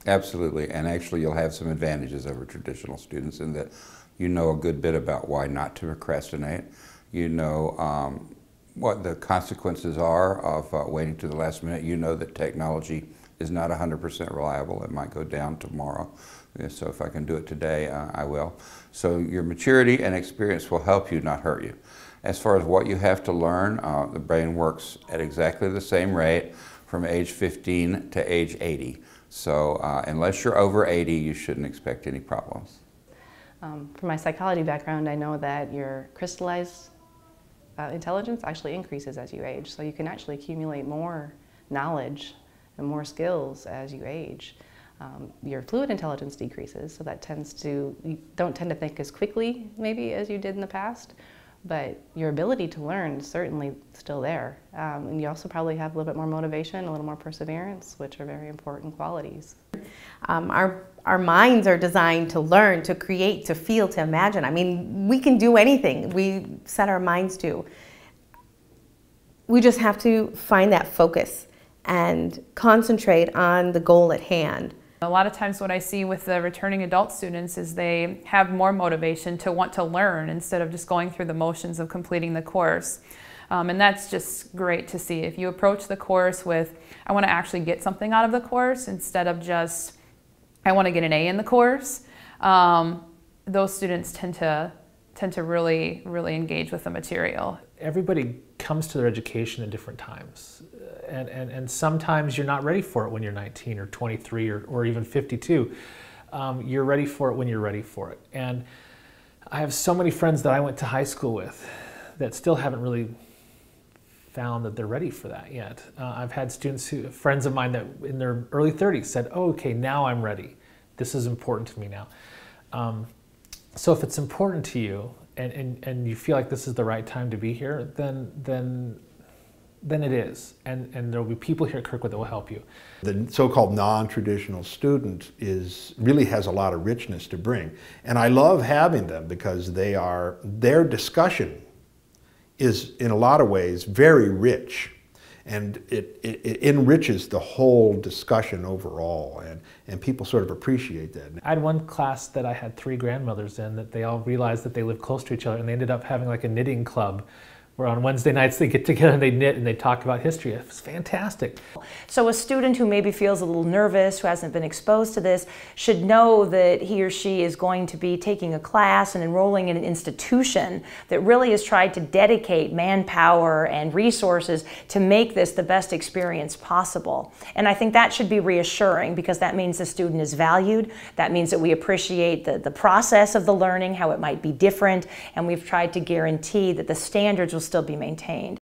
Absolutely, and actually you'll have some advantages over traditional students in that you know a good bit about why not to procrastinate. You know what the consequences are of waiting to the last minute. You know that technology is not 100% reliable. It might go down tomorrow. So if I can do it today, I will. So your maturity and experience will help you, not hurt you. As far as what you have to learn, the brain works at exactly the same rate from age 15 to age 80. So unless you're over 80, you shouldn't expect any problems. From my psychology background, I know that your crystallized intelligence actually increases as you age. So you can actually accumulate more knowledge and more skills as you age. Your fluid intelligence decreases, so that you don't tend to think as quickly maybe as you did in the past, but your ability to learn is certainly still there. And you also probably have a little bit more motivation, a little more perseverance, which are very important qualities. Our minds are designed to learn, to create, to feel, to imagine. I mean, we can do anything we set our minds to. We just have to find that focus and concentrate on the goal at hand. A lot of times what I see with the returning adult students is they have more motivation to want to learn instead of just going through the motions of completing the course. And that's just great to see. If you approach the course with, I want to actually get something out of the course instead of just, I want to get an A in the course, those students tend to really engage with the material. Everybody comes to their education at different times. And sometimes you're not ready for it when you're 19 or 23 or even 52. You're ready for it when you're ready for it. And I have so many friends that I went to high school with that still haven't really found that they're ready for that yet. I've had friends of mine that in their early 30s said, oh, okay, now I'm ready. This is important to me now. So if it's important to you and you feel like this is the right time to be here, then it is, and there will be people here at Kirkwood that will help you. The so-called non-traditional student really has a lot of richness to bring, and I love having them because their discussion is in a lot of ways very rich, and it enriches the whole discussion overall, and people sort of appreciate that. I had one class that I had 3 grandmothers in that they all realized that they lived close to each other, and they ended up having like a knitting club where on Wednesday nights they get together and they knit and they talk about history. It was fantastic. So a student who maybe feels a little nervous, who hasn't been exposed to this, should know that he or she is going to be taking a class and enrolling in an institution that really has tried to dedicate manpower and resources to make this the best experience possible. And I think that should be reassuring because that means the student is valued. That means that we appreciate the process of the learning, how it might be different, and we've tried to guarantee that the standards will still be maintained.